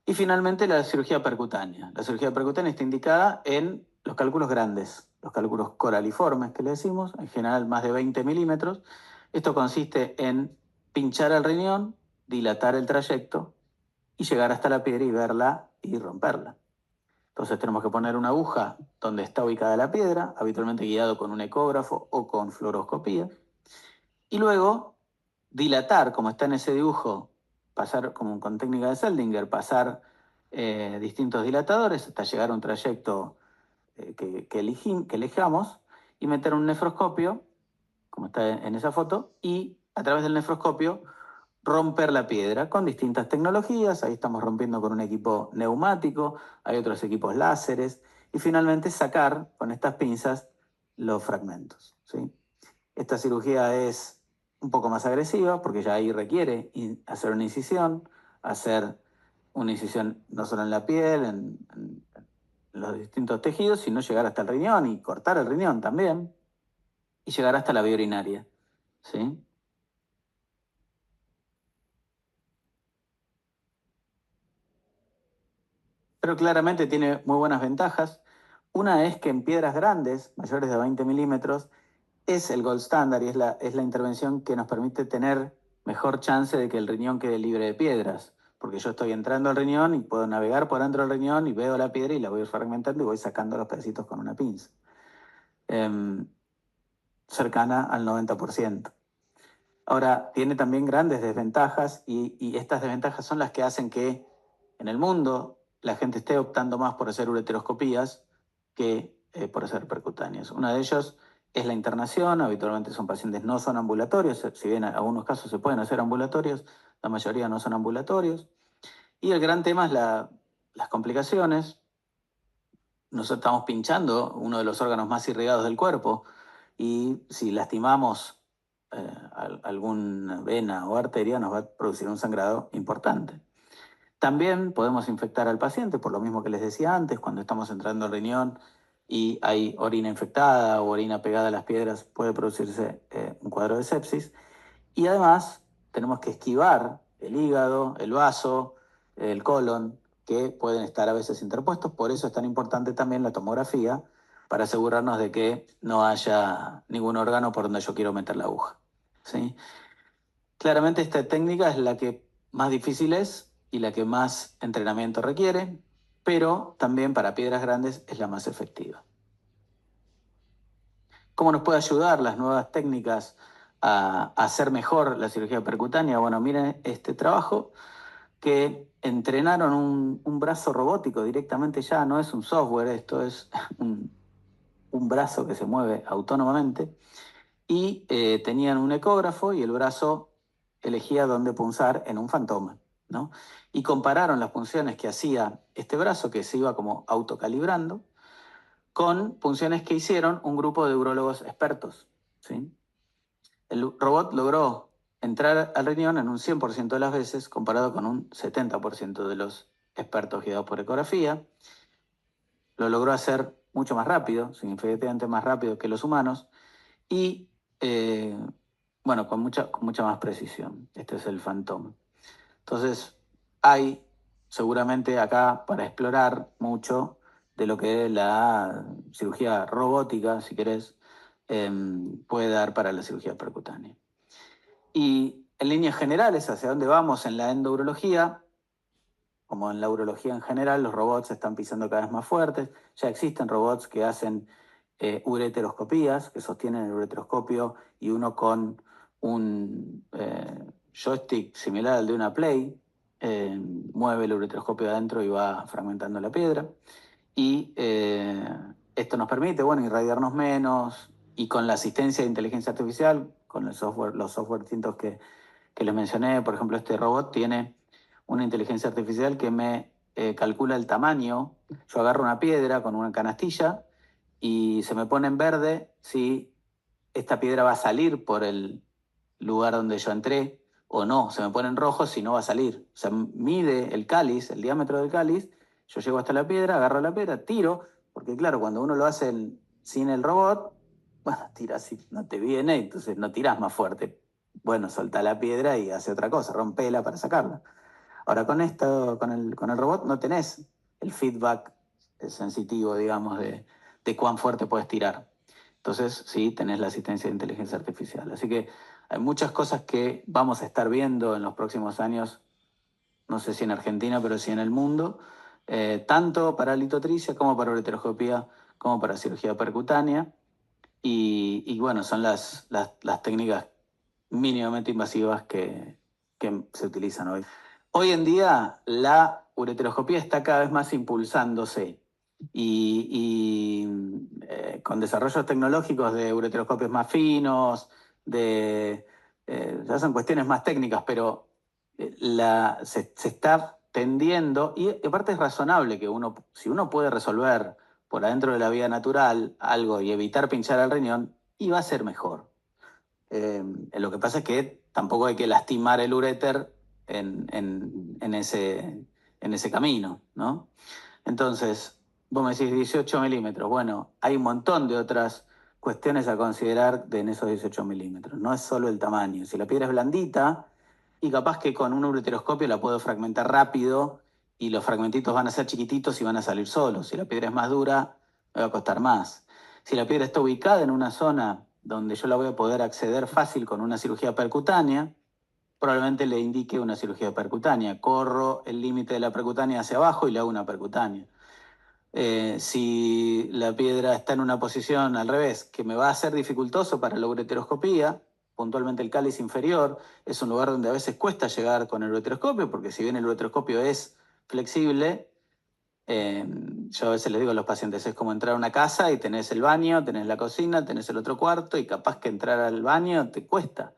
Y finalmente la cirugía percutánea. La cirugía percutánea está indicada en los cálculos grandes, los cálculos coraliformes que le decimos, en general más de 20 milímetros. Esto consiste en pinchar el riñón, dilatar el trayecto y llegar hasta la piedra y verla y romperla. Entonces tenemos que poner una aguja donde está ubicada la piedra, habitualmente guiado con un ecógrafo o con fluoroscopía, y luego dilatar, como está en ese dibujo, pasar como con técnica de Seldinger, pasar distintos dilatadores hasta llegar a un trayecto que elijamos y meter un nefroscopio, como está en esa foto, y a través del nefroscopio romper la piedra con distintas tecnologías. Ahí estamos rompiendo con un equipo neumático, hay otros equipos láseres, y finalmente sacar con estas pinzas los fragmentos, ¿sí? Esta cirugía es un poco más agresiva porque ya ahí requiere hacer una incisión no solo en la piel, en los distintos tejidos, sino llegar hasta el riñón y cortar el riñón también, y llegar hasta la vía urinaria, ¿sí? Pero claramente tiene muy buenas ventajas. Una es que en piedras grandes, mayores de 20 milímetros, es el gold standard y es la intervención que nos permite tener mejor chance de que el riñón quede libre de piedras. Porque yo estoy entrando al riñón y puedo navegar por dentro del riñón y veo la piedra y la voy fragmentando y voy sacando los pedacitos con una pinza. Cercana al 90%. Ahora, tiene también grandes desventajas y estas desventajas son las que hacen que en el mundo la gente esté optando más por hacer ureteroscopías que por hacer percutáneas. Una de ellas es la internación, habitualmente son pacientes no son ambulatorios, si bien en algunos casos se pueden hacer ambulatorios, la mayoría no son ambulatorios. Y el gran tema es las complicaciones. Nosotros estamos pinchando uno de los órganos más irrigados del cuerpo y si lastimamos alguna vena o arteria, nos va a producir un sangrado importante. También podemos infectar al paciente, por lo mismo que les decía antes, cuando estamos entrando al riñón y hay orina infectada o orina pegada a las piedras, puede producirse un cuadro de sepsis. Y además tenemos que esquivar el hígado, el vaso, el colon, que pueden estar a veces interpuestos. Por eso es tan importante también la tomografía, para asegurarnos de que no haya ningún órgano por donde yo quiero meter la aguja, ¿sí? Claramente esta técnica es la que más difícil es y la que más entrenamiento requiere, pero también para piedras grandes es la más efectiva. ¿Cómo nos puede ayudar las nuevas técnicas a hacer mejor la cirugía percutánea? Bueno, miren este trabajo que entrenaron un brazo robótico directamente ya, no es un software, esto es un brazo que se mueve autónomamente y tenían un ecógrafo y el brazo elegía dónde punzar en un fantoma, ¿no? Y compararon las punciones que hacía este brazo, que se iba como autocalibrando, con punciones que hicieron un grupo de urólogos expertos, ¿sí? El robot logró entrar al riñón en un 100% de las veces, comparado con un 70% de los expertos guiados por ecografía. Lo logró hacer mucho más rápido, significativamente más rápido que los humanos, y eh, bueno, con mucha más precisión. Este es el Phantom. Entonces, hay seguramente acá para explorar mucho de lo que la cirugía robótica, si querés, puede dar para la cirugía percutánea. Y en líneas generales, hacia dónde vamos en la endourología, como en la urología en general, los robots están pisando cada vez más fuertes. Ya existen robots que hacen ureteroscopías, que sostienen el ureteroscopio y uno con un joystick similar al de una Play mueve el ureteroscopio adentro y va fragmentando la piedra. Y esto nos permite, bueno, irradiarnos menos y con la asistencia de inteligencia artificial, con el software, los software distintos que les mencioné, por ejemplo, este robot tiene una inteligencia artificial que me calcula el tamaño. Yo agarro una piedra con una canastilla y se me pone en verde si esta piedra va a salir por el lugar donde yo entré o no. Se me pone en rojo si no va a salir. O sea, mide el cáliz, el diámetro del cáliz. Yo llego hasta la piedra, agarro la piedra, tiro, porque claro, cuando uno lo hace sin el robot, bueno, tiras si no te viene, entonces no tirás más fuerte. Bueno, soltá la piedra y hace otra cosa, rompela para sacarla. Ahora con esto, con el robot no tenés el feedback sensitivo, digamos, de cuán fuerte puedes tirar. Entonces, sí, tenés la asistencia de inteligencia artificial. Así que hay muchas cosas que vamos a estar viendo en los próximos años, no sé si en Argentina, pero sí en el mundo, tanto para litotricia como para ureteroscopía, como para cirugía percutánea. Y bueno, son las técnicas mínimamente invasivas que se utilizan hoy. Hoy en día la ureteroscopía está cada vez más impulsándose y con desarrollos tecnológicos de ureteroscopios más finos, ya son cuestiones más técnicas, pero se está tendiendo, y aparte es razonable que si uno puede resolver por adentro de la vía natural algo y evitar pinchar al riñón, y va a ser mejor. Lo que pasa es que tampoco hay que lastimar el uréter en ese camino, ¿no? Entonces, vos me decís 18 milímetros. Bueno, hay un montón de otras cuestiones a considerar en esos 18 milímetros. No es solo el tamaño. Si la piedra es blandita, y capaz que con un ureteroscopio la puedo fragmentar rápido y los fragmentitos van a ser chiquititos y van a salir solos. Si la piedra es más dura, me va a costar más. Si la piedra está ubicada en una zona donde yo la voy a poder acceder fácil con una cirugía percutánea, probablemente le indique una cirugía percutánea. Corro el límite de la percutánea hacia abajo y le hago una percutánea. Si la piedra está en una posición al revés, que me va a ser dificultoso para la ureteroscopía, puntualmente el cáliz inferior, es un lugar donde a veces cuesta llegar con el ureteroscopio, porque si bien el ureteroscopio es flexible, yo a veces les digo a los pacientes, es como entrar a una casa y tenés el baño, tenés la cocina, tenés el otro cuarto y capaz que entrar al baño te cuesta.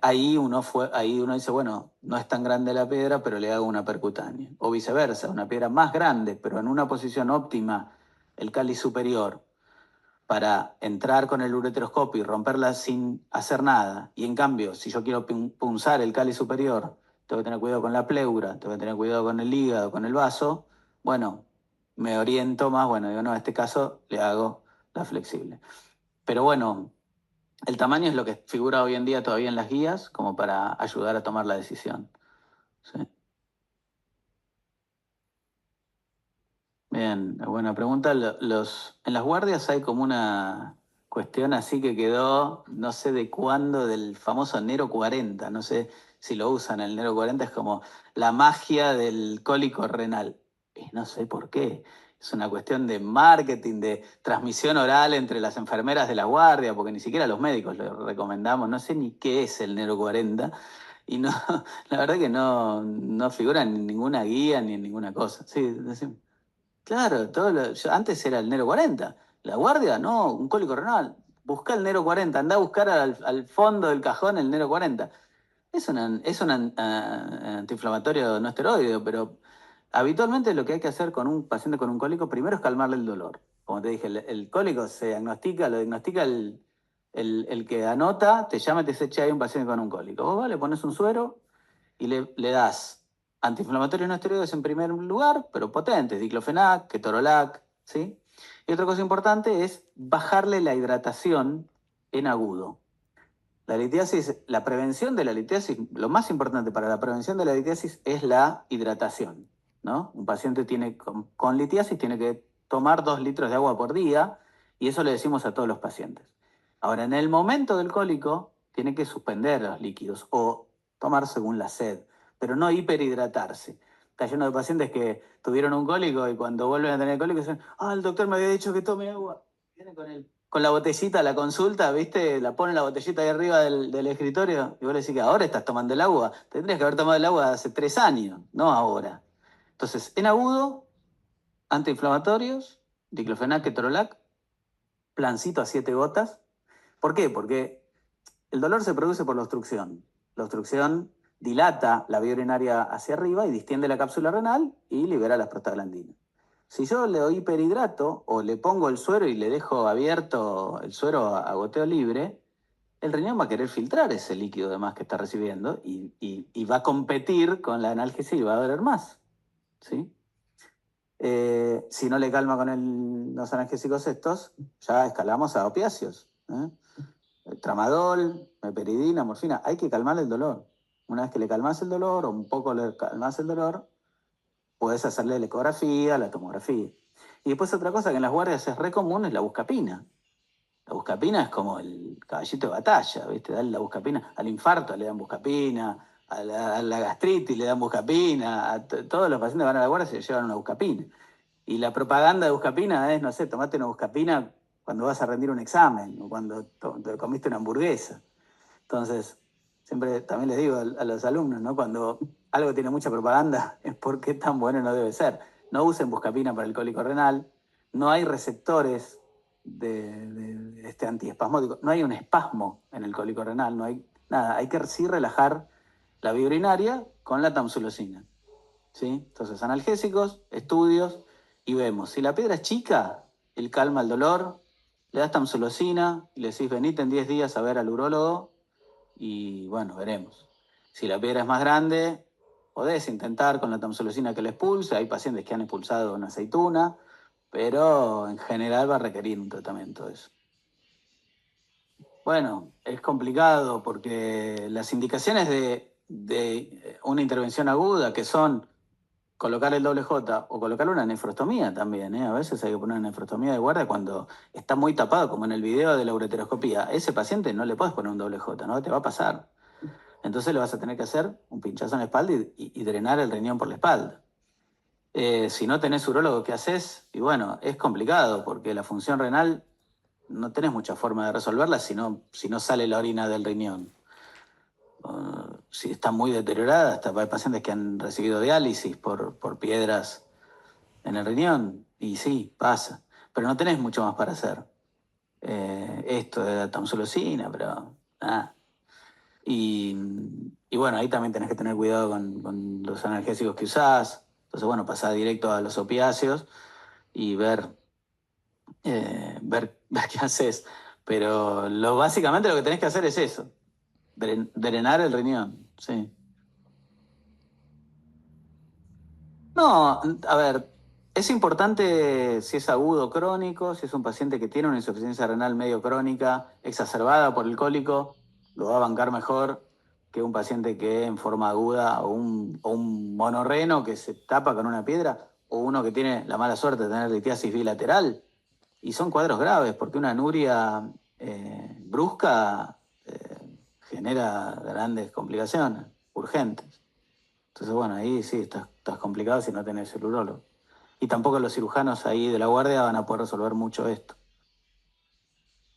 Ahí uno dice, bueno, no es tan grande la piedra, pero le hago una percutánea. O viceversa, una piedra más grande, pero en una posición óptima, el cáliz superior. para entrar con el ureteroscopio y romperla sin hacer nada. Y en cambio, si yo quiero punzar el cáliz superior, tengo que tener cuidado con la pleura, tengo que tener cuidado con el hígado, con el vaso. Bueno, me oriento más, bueno, digo, no, en este caso le hago la flexible. Pero bueno, el tamaño es lo que figura hoy en día todavía en las guías, como para ayudar a tomar la decisión. ¿Sí? Bien, buena pregunta. En las guardias hay como una cuestión así que quedó, no sé de cuándo, del famoso Nero 40. No sé si lo usan. El Nero 40 es como la magia del cólico renal. Y no sé por qué. Es una cuestión de marketing, de transmisión oral entre las enfermeras de la guardia, porque ni siquiera los médicos lo recomendamos. No sé ni qué es el Nero 40. Y no, la verdad que no figura en ninguna guía ni en ninguna cosa. Sí, decime. Claro, antes era el Nero 40. La guardia, no, un cólico renal. Busca el Nero 40, anda a buscar al fondo del cajón el Nero 40. Es un antiinflamatorio no esteroideo, pero habitualmente lo que hay que hacer con un paciente con un cólico primero es calmarle el dolor. Como te dije, el cólico se diagnostica, lo diagnostica el que anota, te llama y te dice, che, hay un paciente con un cólico. Vos le pones un suero y le das antiinflamatorios no esteroides en primer lugar, pero potentes, diclofenac, ketorolac, ¿sí? Y otra cosa importante es bajarle la hidratación en agudo. La litiasis, la prevención de la litiasis, lo más importante para la prevención de la litiasis es la hidratación, ¿no? Un paciente con litiasis tiene que tomar 2 litros de agua por día y eso le decimos a todos los pacientes. Ahora, en el momento del cólico, tiene que suspender los líquidos o tomar según la sed, pero no hiperhidratarse. Está lleno de pacientes que tuvieron un cólico y cuando vuelven a tener cólico dicen, el doctor me había dicho que tome agua. Viene con la botellita a la consulta, ¿viste? La pone la botellita ahí arriba del escritorio y vos le decís que ahora estás tomando el agua. Tendrías que haber tomado el agua hace 3 años, no ahora. Entonces, en agudo, antiinflamatorios, diclofenac, ketorolac, plancito a 7 gotas. ¿Por qué? Porque el dolor se produce por la obstrucción. La obstrucción dilata la vía urinaria hacia arriba y distiende la cápsula renal y libera las prostaglandinas. Si yo le doy hiperhidrato o le pongo el suero y le dejo abierto el suero a goteo libre, el riñón va a querer filtrar ese líquido de más que está recibiendo y va a competir con la analgesia y va a doler más. ¿Sí? Si no le calma con los analgésicos estos, ya escalamos a opiáceos. Tramadol, meperidina, morfina. Hay que calmar el dolor. Una vez que le calmas el dolor o un poco le calmas el dolor, puedes hacerle la ecografía, la tomografía. Y después otra cosa que en las guardias es re común es la buscapina. La buscapina es como el caballito de batalla, ¿viste? Dale la buscapina. Al infarto le dan buscapina, a la gastritis le dan buscapina, todos los pacientes que van a la guardia se llevan una buscapina. Y la propaganda de buscapina es, no sé, tomate una buscapina cuando vas a rendir un examen o cuando te comiste una hamburguesa. Entonces, siempre también les digo a los alumnos, ¿no? Cuando algo tiene mucha propaganda es porque tan bueno no debe ser. No usen buscapina para el cólico renal, no hay receptores de este antiespasmódico, no hay un espasmo en el cólico renal, no hay nada, hay que sí relajar la vía urinaria con la tamsulosina. ¿Sí? Entonces, analgésicos, estudios y vemos. Si la piedra es chica, él calma el dolor, le das tamsulosina y le decís venite en 10 días a ver al urólogo y bueno, veremos. Si la piedra es más grande, podés intentar con la tamsulosina que la expulse. Hay pacientes que han expulsado una aceituna, pero en general va a requerir un tratamiento de eso. Bueno, es complicado porque las indicaciones de una intervención aguda, que son colocar el doble J o colocar una nefrostomía también, ¿eh? A veces hay que poner una nefrostomía de guardia cuando está muy tapado, como en el video de la ureteroscopía. A ese paciente no le puedes poner un doble J, no te va a pasar. Entonces le vas a tener que hacer un pinchazo en la espalda y drenar el riñón por la espalda. Si no tenés urólogo, ¿qué haces? Y bueno, es complicado porque la función renal no tenés mucha forma de resolverla si no sale la orina del riñón. Si está muy deteriorada, hasta hay pacientes que han recibido diálisis por piedras en el riñón, y sí, pasa. Pero no tenés mucho más para hacer. Esto de la tamsulosina, pero nada. Y bueno, ahí también tenés que tener cuidado con los analgésicos que usás. Entonces, bueno, pasar directo a los opiáceos y ver ver qué haces. Pero básicamente lo que tenés que hacer es eso, drenar el riñón, sí. No, a ver, es importante si es agudo o crónico, si es un paciente que tiene una insuficiencia renal medio crónica, exacerbada por el cólico, lo va a bancar mejor que un paciente que en forma aguda o un monorreno que se tapa con una piedra o uno que tiene la mala suerte de tener litiasis bilateral. Y son cuadros graves porque una anuria brusca genera grandes complicaciones, urgentes. Entonces, bueno, ahí sí estás complicado si no tenés el urólogo. Y tampoco los cirujanos ahí de la guardia van a poder resolver mucho esto.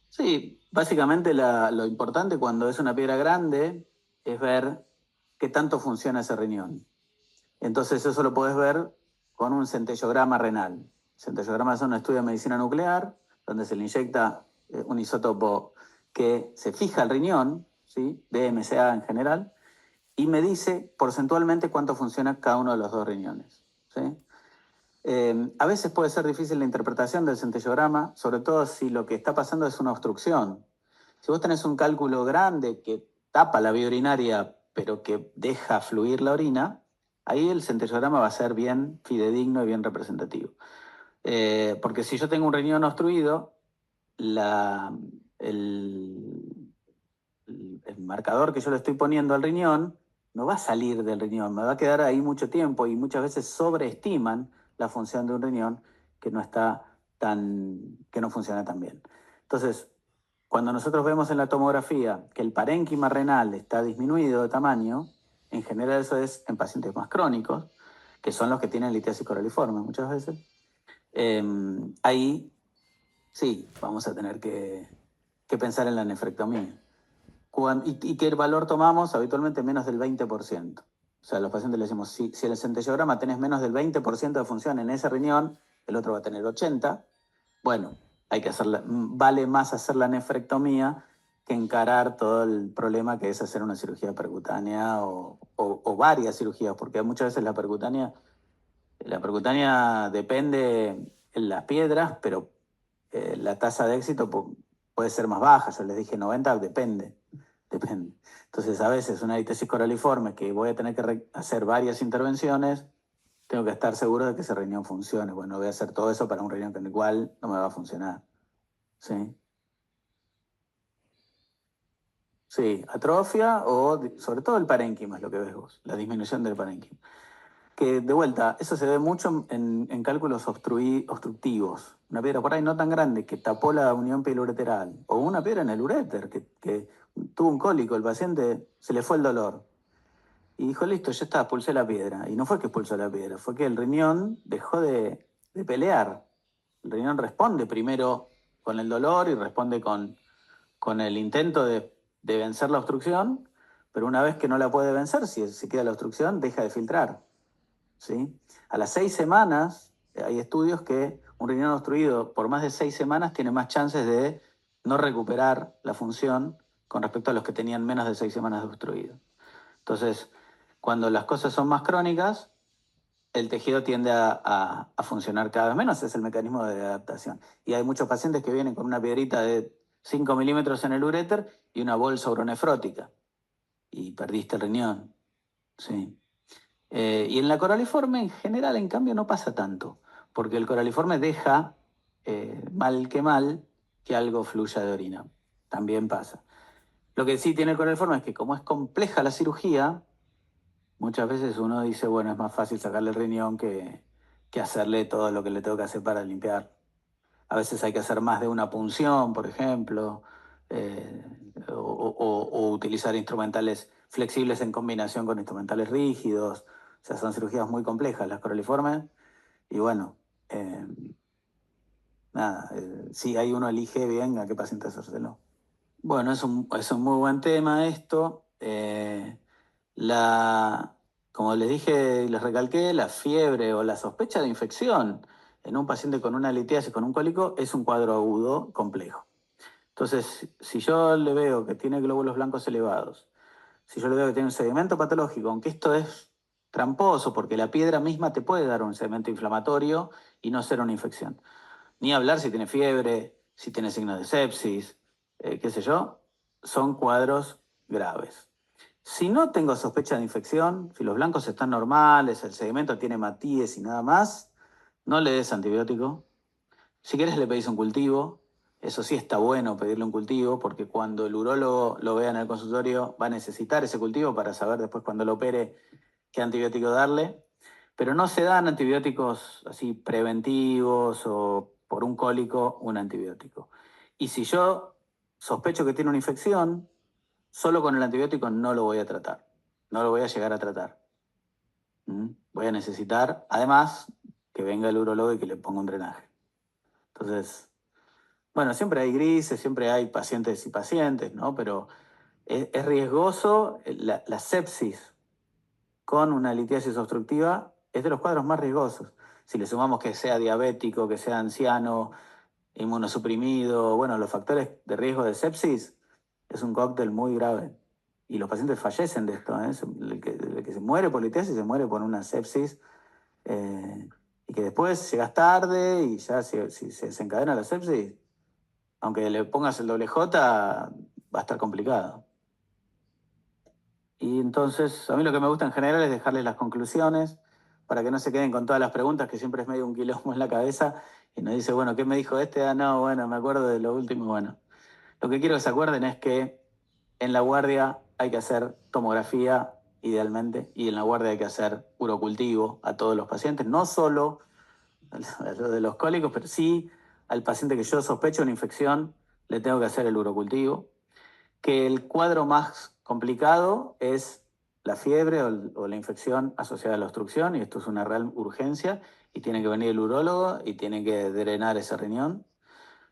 Sí, básicamente lo importante cuando es una piedra grande es ver qué tanto funciona ese riñón. Entonces eso lo podés ver con un centellograma renal. Centellograma es un estudio de medicina nuclear donde se le inyecta un isótopo que se fija al riñón, ¿sí? DMCA en general, y me dice porcentualmente cuánto funciona cada uno de los dos riñones. ¿Sí? A veces puede ser difícil la interpretación del centellograma, sobre todo si lo que está pasando es una obstrucción. Si vos tenés un cálculo grande que tapa la vía urinaria, pero que deja fluir la orina, ahí el centellograma va a ser bien fidedigno y bien representativo. Porque si yo tengo un riñón obstruido, la, el, el marcador que yo le estoy poniendo al riñón no va a salir del riñón, me va a quedar ahí mucho tiempo y muchas veces sobreestiman la función de un riñón que no que no funciona tan bien. Entonces, cuando nosotros vemos en la tomografía que el parénquima renal está disminuido de tamaño, en general eso es en pacientes más crónicos, que son los que tienen litiasis coraliforme muchas veces, eh, ahí sí, vamos a tener que pensar en la nefrectomía. ¿Y qué valor tomamos? Habitualmente menos del 20%. O sea, a los pacientes le decimos, si en el centellograma tenés menos del 20% de función en ese riñón, el otro va a tener 80%. Bueno, vale más hacer la nefrectomía que encarar todo el problema que es hacer una cirugía percutánea o varias cirugías, porque muchas veces la percutánea depende en las piedras, pero la tasa de éxito puede ser más baja. Yo les dije 90, depende. Entonces, a veces una litiasis coraliforme que voy a tener que hacer varias intervenciones, tengo que estar seguro de que ese riñón funcione. Bueno, voy a hacer todo eso para un riñón que igual no me va a funcionar. ¿Sí? Sí, atrofia o sobre todo el parénquima es lo que ves vos, la disminución del parénquima. Que de vuelta, eso se ve mucho en cálculos obstructivos. Una piedra por ahí no tan grande que tapó la unión pielo-ureteral, o una piedra en el uréter que tuvo un cólico, el paciente se le fue el dolor. Y dijo, listo, ya está, expulsé la piedra. Y no fue que expulsó la piedra, fue que el riñón dejó de pelear. El riñón responde primero con el dolor y responde con el intento de vencer la obstrucción, pero una vez que no la puede vencer, si se queda la obstrucción, deja de filtrar. ¿Sí? A las 6 semanas, hay estudios que un riñón obstruido por más de 6 semanas tiene más chances de no recuperar la función con respecto a los que tenían menos de 6 semanas de obstruido. Entonces, cuando las cosas son más crónicas, el tejido tiende a funcionar cada vez menos, es el mecanismo de adaptación. Y hay muchos pacientes que vienen con una piedrita de 5 milímetros en el uréter y una bolsa uronefrótica, y perdiste el riñón. ¿Sí? Y en la coraliforme, en general, en cambio, no pasa tanto, porque el coraliforme deja, mal que algo fluya de orina. También pasa. Lo que sí tiene el coraliforme es que como es compleja la cirugía, muchas veces uno dice, bueno, es más fácil sacarle el riñón que hacerle todo lo que le tengo que hacer para limpiar. A veces hay que hacer más de una punción, por ejemplo, o utilizar instrumentales flexibles en combinación con instrumentales rígidos. O sea, son cirugías muy complejas las coraliformes. Y bueno, eh, nada, sí, ahí uno elige bien a qué paciente hacérselo. Bueno, es un muy buen tema esto. La, Como les dije y les recalqué, la fiebre o la sospecha de infección en un paciente con una litiasis, con un cólico, es un cuadro agudo complejo. Entonces, si yo le veo que tiene glóbulos blancos elevados, si yo le veo que tiene un sedimento patológico, aunque esto es tramposo porque la piedra misma te puede dar un sedimento inflamatorio y no ser una infección. Ni hablar si tiene fiebre, si tiene signos de sepsis, qué sé yo, son cuadros graves. Si no tengo sospecha de infección, si los blancos están normales, el sedimento tiene matíes y nada más, no le des antibiótico. Si quieres le pedís un cultivo. Eso sí está bueno pedirle un cultivo porque cuando el urólogo lo vea en el consultorio va a necesitar ese cultivo para saber después cuando lo opere qué antibiótico darle. Pero no se dan antibióticos así preventivos o por un cólico un antibiótico. Y si yo sospecho que tiene una infección, solo con el antibiótico no lo voy a tratar. No lo voy a llegar a tratar. Voy a necesitar, además, que venga el urólogo y que le ponga un drenaje. Entonces, bueno, siempre hay grises, siempre hay pacientes y pacientes, ¿no? Pero es riesgoso la sepsis con una litiasis obstructiva, es de los cuadros más riesgosos. Si le sumamos que sea diabético, que sea anciano, inmunosuprimido, bueno, los factores de riesgo de sepsis es un cóctel muy grave. Y los pacientes fallecen de esto, ¿eh? El que se muere por litiasis se muere por una sepsis, y que después llegas tarde y ya si se desencadena la sepsis, aunque le pongas el doble J, va a estar complicado. Y entonces, a mí lo que me gusta en general es dejarles las conclusiones para que no se queden con todas las preguntas, que siempre es medio un quilombo en la cabeza, y nos dice, bueno, ¿qué me dijo este? Ah, no, bueno, me acuerdo de lo último, bueno. Lo que quiero que se acuerden es que en la guardia hay que hacer tomografía, idealmente, y en la guardia hay que hacer urocultivo a todos los pacientes, no solo a los de los cólicos, pero sí al paciente que yo sospecho una infección, le tengo que hacer el urocultivo. Que el cuadro más complicado es la fiebre o la infección asociada a la obstrucción, y esto es una real urgencia, y tiene que venir el urólogo y tiene que drenar ese riñón.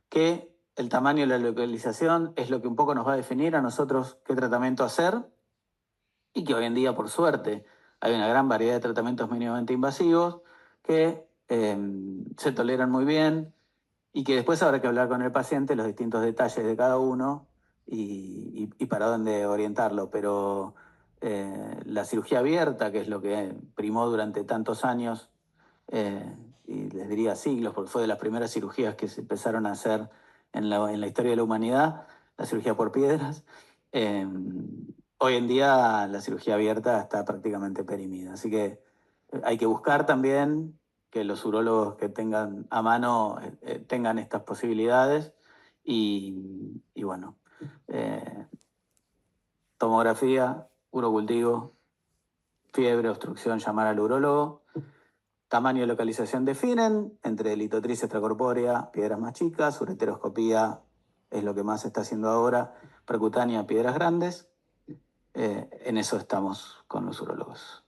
Que el tamaño y la localización es lo que un poco nos va a definir a nosotros qué tratamiento hacer, y que hoy en día, por suerte, hay una gran variedad de tratamientos mínimamente invasivos que se toleran muy bien, y que después habrá que hablar con el paciente los distintos detalles de cada uno y para dónde orientarlo. Pero la cirugía abierta, que es lo que primó durante tantos años, y les diría siglos, porque fue de las primeras cirugías que se empezaron a hacer en la historia de la humanidad, la cirugía por piedras. eh, Hoy en día la cirugía abierta está prácticamente perimida. Así que hay que buscar también que los urólogos que tengan a mano tengan estas posibilidades y bueno, eh, tomografía, urocultivo, fiebre, obstrucción, llamar al urólogo. Tamaño y localización definen entre litotriz extracorpórea, piedras más chicas, ureteroscopía es lo que más se está haciendo ahora, percutánea, piedras grandes. En eso estamos con los urólogos.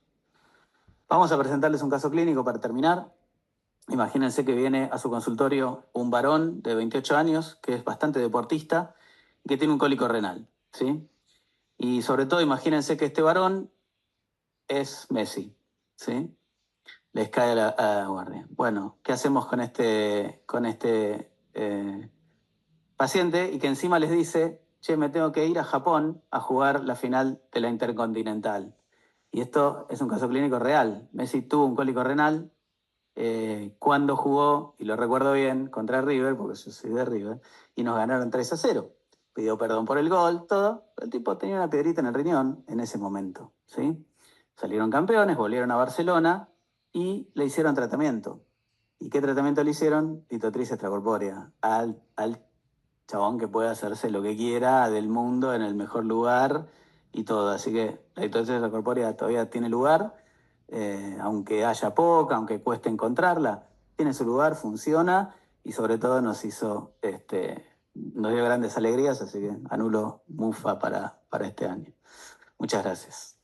Vamos a presentarles un caso clínico para terminar. Imagínense que viene a su consultorio un varón de 28 años que es bastante deportista y que tiene un cólico renal, ¿sí? Y sobre todo imagínense que este varón es Messi, ¿sí? Les cae a la guardia. Bueno, ¿qué hacemos con este paciente? Y que encima les dice, che, me tengo que ir a Japón a jugar la final de la Intercontinental. Y esto es un caso clínico real. Messi tuvo un cólico renal cuando jugó, y lo recuerdo bien, contra River, porque yo soy de River, y nos ganaron 3-0. Pidió perdón por el gol, todo. El tipo tenía una piedrita en el riñón en ese momento, ¿sí? Salieron campeones, volvieron a Barcelona y le hicieron tratamiento. ¿Y qué tratamiento le hicieron? Litotriz extracorpórea. Al chabón que puede hacerse lo que quiera del mundo en el mejor lugar y todo. Así que la litotriz extracorpórea todavía tiene lugar, aunque haya poca, aunque cueste encontrarla, tiene su lugar, funciona, y sobre todo nos dio grandes alegrías, así que anulo mufa para este año. Muchas gracias.